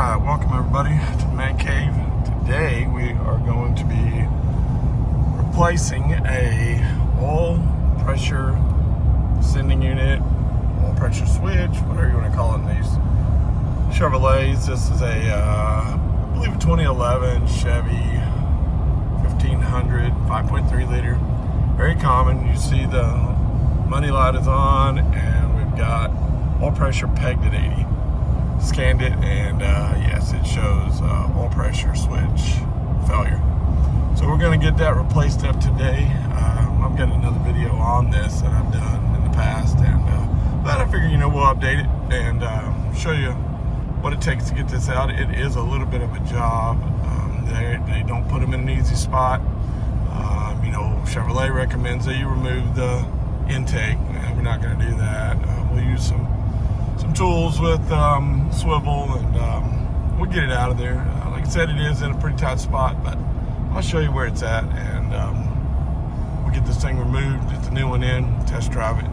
Alright, welcome everybody to the Man Cave. Today we are going to be replacing a oil pressure sending unit, oil pressure switch, whatever you want to call it in these Chevrolets. This is a, I believe a 2011 Chevy 1500 5.3 liter. Very common. You see the money light is on and we've got oil pressure pegged at 80. Scanned it and yes, it shows oil pressure switch failure. So we're going to get that replaced up today. I've got another video on this that I've done in the past, and but I figure, we'll update it and show you what it takes to get this out. It is a little bit of a job. They don't put them in an easy spot. Chevrolet recommends that you remove the intake, and we're not going to do that. We'll use some tools with swivel, and we'll get it out of there. Like I said, it is in a pretty tight spot, but I'll show you where it's at, and we'll get this thing removed, get the new one in, test drive it,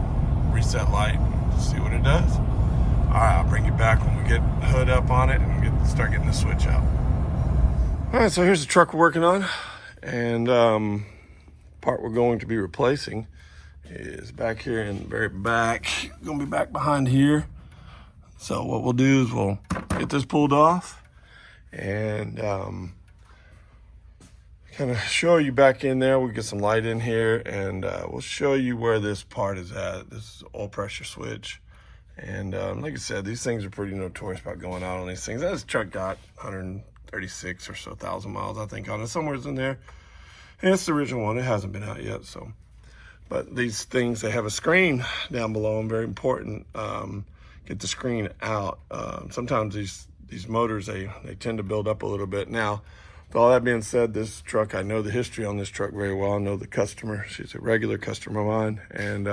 reset light, and see what it does. All right, I'll bring you back when we get hood up on it and start getting the switch out. All right, so here's the truck we're working on, and part we're going to be replacing is back here in the very back. Gonna be back behind here. So what we'll do is we'll get this pulled off and kind of show you back in there. We'll get some light in here, and we'll show you where this part is at. This is oil pressure switch. And like I said, these things are pretty notorious about going out on these things. This truck got 136 or so thousand miles, I think, on it, somewhere's in there. And it's the original one. It hasn't been out yet, so. But these things, they have a screen down below them, very important. Get the screen out. Sometimes these motors, they tend to build up a little bit. Now, with all that being said, this truck, I know the history on this truck very well. I know the customer. She's a regular customer of mine, and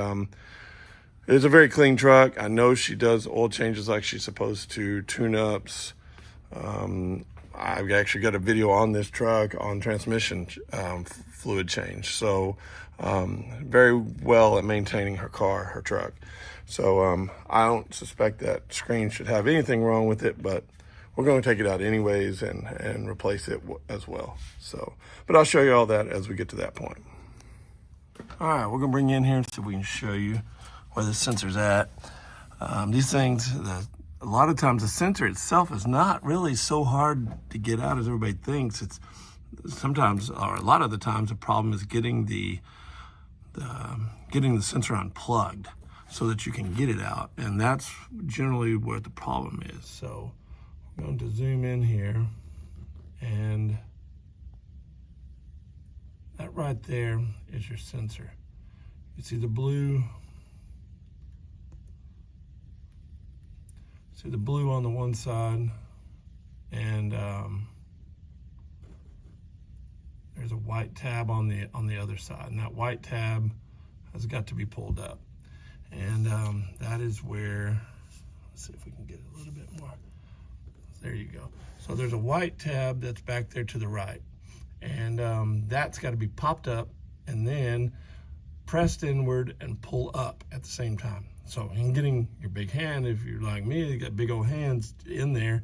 it's a very clean truck. I know she does oil changes like she's supposed to, tune-ups. I've actually got a video on this truck on transmission fluid change. So very well at maintaining her truck. So I don't suspect that screen should have anything wrong with it, but we're going to take it out anyways and replace it as well. So, but I'll show you all that as we get to that point. All right, we're going to bring you in here so we can show you where the sensor's at. These things, a lot of times the sensor itself is not really so hard to get out as everybody thinks. It's sometimes, or a lot of the times, the problem is getting the sensor unplugged so that you can get it out, and that's generally where the problem is. So I'm going to zoom in here, and that right there is your sensor. You see the blue. See the blue on the one side, and there's a white tab on the other side, and that white tab has got to be pulled up, and that is where, let's see if we can get it a little bit more. There you go. So there's a white tab that's back there to the right, and that's got to be popped up and then pressed inward and pull up at the same time. So in getting your big hand, if you're like me, you got big old hands in there,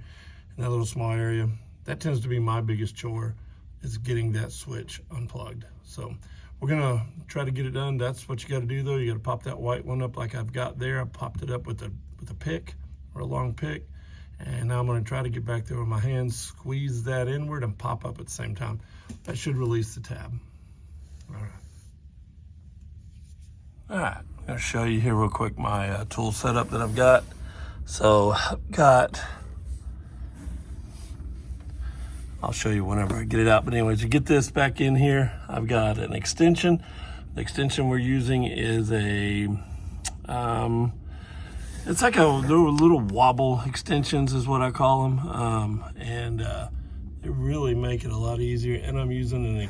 in that little small area, that tends to be my biggest chore, is getting that switch unplugged. So we're gonna try to get it done. That's what you gotta do though. You gotta pop that white one up like I've got there. I popped it up with a pick, or a long pick. And now I'm gonna try to get back there with my hands, squeeze that inward and pop up at the same time. That should release the tab. All right. All right, I'm gonna show you here real quick my tool setup that I've got. So I'll show you whenever I get it out. But anyways, to get this back in here, I've got an extension. The extension we're using is a, it's like a little wobble extensions is what I call them. They really make it a lot easier. And I'm using a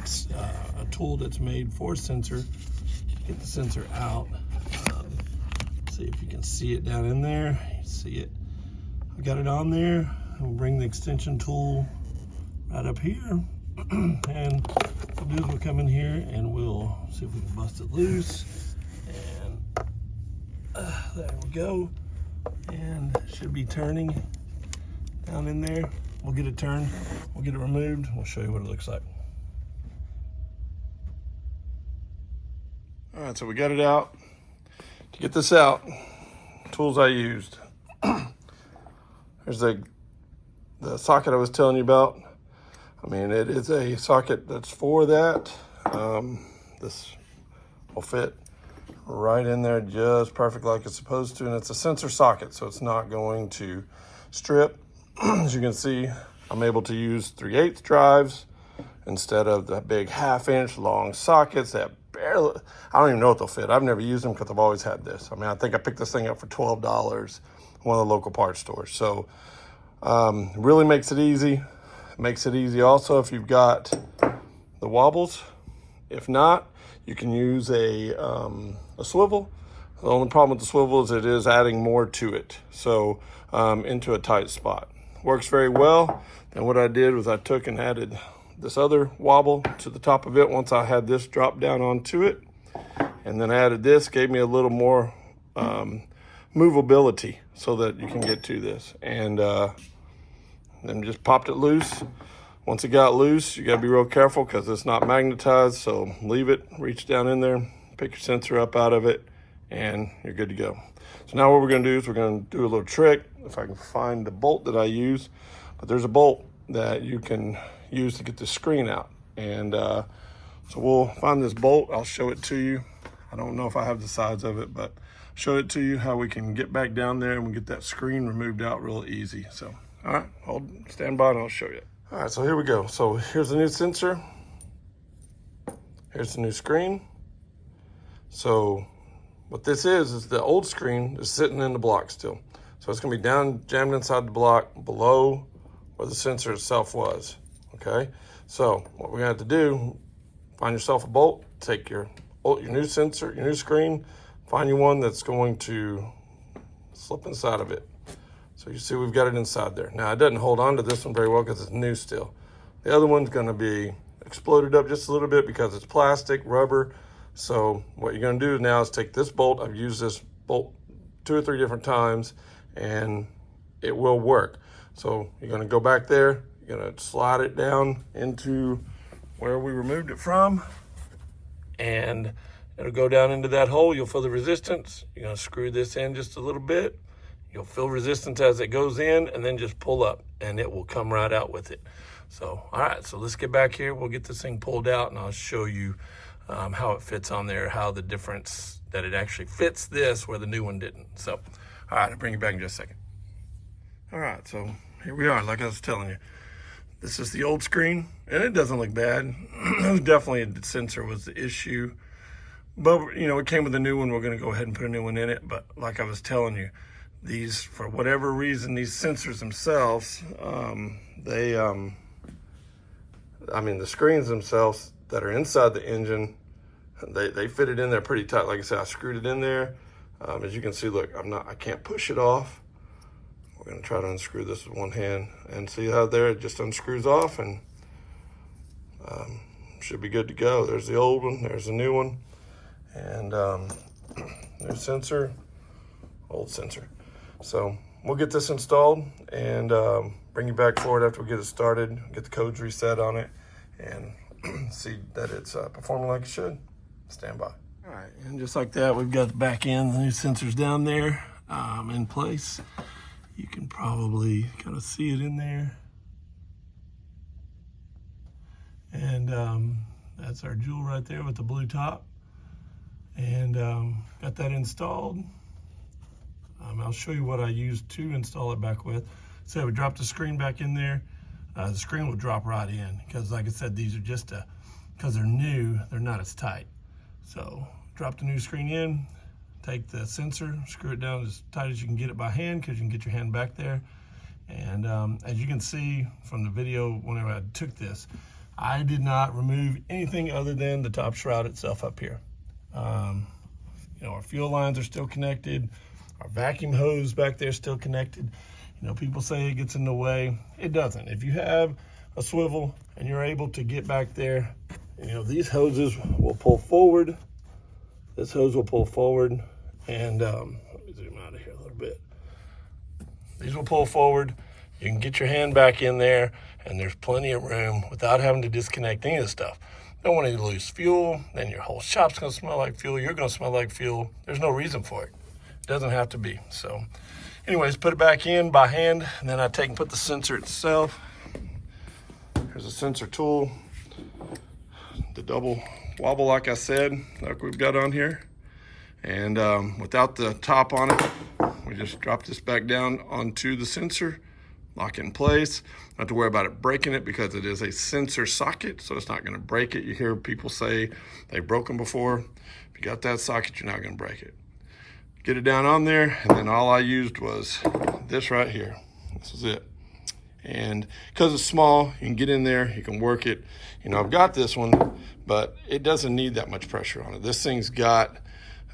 tool that's made for sensor. Get the sensor out. See if you can see it down in there. You see it. I got it on there. We'll bring the extension tool right up here, and what we'll do is we'll come in here and we'll see if we can bust it loose. And there we go. And it should be turning down in there. we'll get it turned, we'll get it removed, we'll show you what it looks like. All right, so we got it out. To get this out, tools I used. There's the socket I was telling you about. I mean, it is a socket that's for that. This will fit right in there just perfect like it's supposed to, and it's a sensor socket, so it's not going to strip. As you can see, I'm able to use 3/8 drives instead of the big 1/2-inch long sockets that barely, I don't even know if they'll fit. I've never used them because I've always had this. I mean, I think I picked this thing up for $12 at one of the local parts stores. So really makes it easy. Makes it easy also if you've got the wobbles. If not, you can use a swivel. The only problem with the swivel is it is adding more to it. So into a tight spot. Works very well. And what I did was I took and added this other wobble to the top of it once I had this drop down onto it. And then I added this, gave me a little more movability so that you can get to this. And then just popped it loose. Once it got loose, you gotta be real careful because it's not magnetized, so leave it, reach down in there, pick your sensor up out of it, and you're good to go. So now what we're gonna do is we're gonna do a little trick, if I can find the bolt that I use, but there's a bolt that you can use to get the screen out. And so we'll find this bolt, I'll show it to you. I don't know if I have the size of it, but I'll show it to you how we can get back down there and we get that screen removed out real easy. So, all right, stand by and I'll show you. All right, so here we go. So here's the new sensor. Here's the new screen. So what this is the old screen is sitting in the block still. So it's gonna be down, jammed inside the block below where the sensor itself was, okay? So what we're gonna have to do, find yourself a bolt, take your new sensor, your new screen, find you one that's going to slip inside of it. So you see we've got it inside there. Now it doesn't hold on to this one very well because it's new still. The other one's gonna be exploded up just a little bit because it's plastic, rubber. So what you're gonna do now is take this bolt. I've used this bolt 2 or 3 different times and it will work. So you're gonna go back there, you're gonna slide it down into where we removed it from, and it'll go down into that hole. You'll feel the resistance. You're gonna screw this in just a little bit. You'll feel resistance as it goes in, and then just pull up and it will come right out with it. So, all right, so let's get back here. We'll get this thing pulled out and I'll show you how it fits on there, how the difference that it actually fits this where the new one didn't. So, all right, I'll bring you back in just a second. All right, so here we are, like I was telling you. This is the old screen and it doesn't look bad. Definitely the sensor was the issue, but you know, it came with a new one. We're gonna go ahead and put a new one in it. But like I was telling you, these, for whatever reason, these sensors themselves, I mean, the screens themselves that are inside the engine, they fit it in there pretty tight. Like I said, I screwed it in there. As you can see, look, I can't push it off. We're gonna try to unscrew this with one hand and see how there it just unscrews off and should be good to go. There's the old one, there's the new one, and new sensor, old sensor. So we'll get this installed and bring you back for it after we get it started, get the codes reset on it, and see that it's performing like it should. Stand by. All right, and just like that, we've got the back end, the new sensors down there in place. You can probably kind of see it in there. And that's our jewel right there with the blue top. And got that installed. I'll show you what I used to install it back with. So we dropped the screen back in there. The screen will drop right in because, like I said, these are just because they're new, they're not as tight. So drop the new screen in, take the sensor, screw it down as tight as you can get it by hand because you can get your hand back there. And as you can see from the video, whenever I took this, I did not remove anything other than the top shroud itself up here. You know, our fuel lines are still connected. Our vacuum hose back there is still connected. You know, people say it gets in the way. It doesn't. If you have a swivel and you're able to get back there, you know, these hoses will pull forward. This hose will pull forward. And let me zoom out of here a little bit. These will pull forward You can get your hand back in there, and there's plenty of room without having to disconnect any of the stuff. Don't want to lose fuel, then your whole shop's going to smell like fuel. You're going to smell like fuel. There's no reason for it. It doesn't have to be. So anyways, put it back in by hand, and then I take and put the sensor itself. Here's a sensor tool. The double wobble, like I said, like we've got on here. And without the top on it, we just drop this back down onto the sensor, lock it in place. Not to worry about it breaking it because it is a sensor socket, so it's not going to break it. You hear people say they've broken before. If you got that socket, you're not going to break it. Get it down on there, and then all I used was this right here. This is it. And because it's small, you can get in there, you can work it. You know, I've got this one, but it doesn't need that much pressure on it. This thing's got,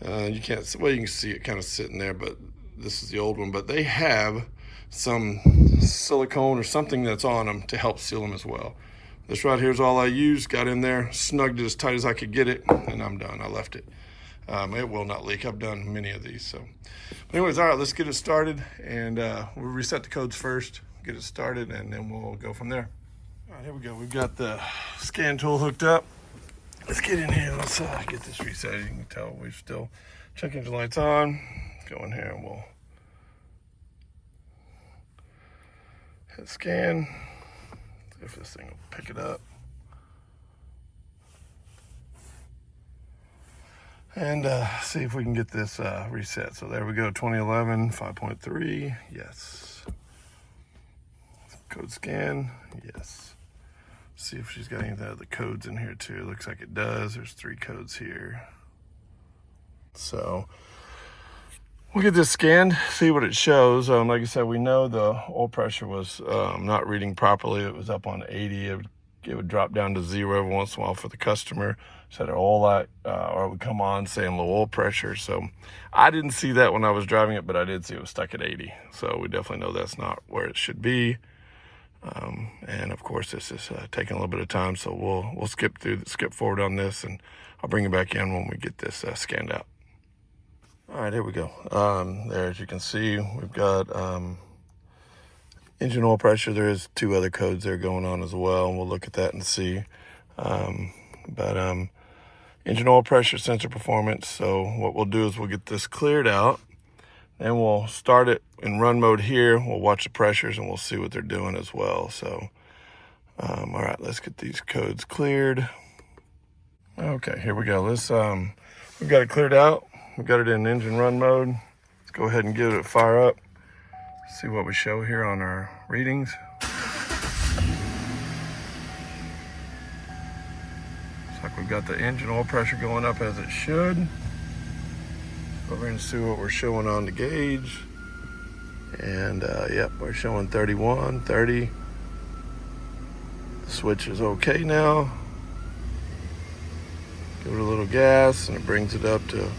you can't, well, you can see it kind of sitting there, but this is the old one. But they have some silicone or something that's on them to help seal them as well. This right here is all I used. Got in there, snugged it as tight as I could get it, and I'm done. I left it. It will not leak. I've done many of these. So, but anyways, all right, let's get it started, and we'll reset the codes first, get it started, and then we'll go from there. All right, here we go. We've got the scan tool hooked up. Let's get in here. Let's get this reset. You can tell we're still check engine lights on. Go in here and we'll hit scan. See if this thing will pick it up. And see if we can get this reset. So there we go, 2011, 5.3, yes. Code scan, yes. See if she's got any of the other codes in here too. Looks like it does. There's 3 codes here. So we'll get this scanned, see what it shows. Like I said, we know the oil pressure was not reading properly. It was up on 80. It would drop down to 0 every once in a while for the customer. Said a whole lot, or it would come on saying low oil pressure. So I didn't see that when I was driving it, but I did see it was stuck at 80. So we definitely know that's not where it should be. And of course, this is taking a little bit of time, so we'll skip forward on this, and I'll bring it back in when we get this scanned out. All right, here we go. There, as you can see, we've got engine oil pressure. There is 2 other codes there going on as well, and we'll look at that and see. Engine oil pressure, sensor performance. So what we'll do is we'll get this cleared out, then we'll start it in run mode here. We'll watch the pressures and we'll see what they're doing as well. So, all right, let's get these codes cleared. Okay, here we go. Let's, we've got it cleared out. We've got it in engine run mode. Let's go ahead and give it a fire up. See what we show here on our readings. Looks like we've got the engine oil pressure going up as it should. We're going to see what we're showing on the gauge. And yep, we're showing 31, 30. The switch is okay now. Give it a little gas and it brings it up to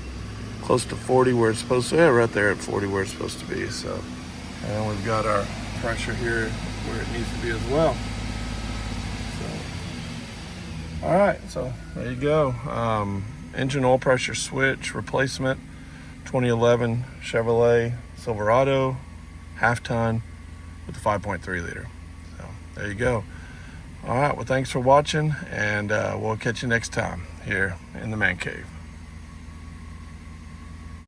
close to 40 where it's supposed to be. Yeah, right there at 40 where it's supposed to be. So, and we've got our pressure here where it needs to be as well. So, all right, so there you go. Engine oil pressure switch replacement. 2011 Chevrolet Silverado, half-ton with a 5.3 liter. So there you go. All right, well, thanks for watching, and we'll catch you next time here in the Man Cave.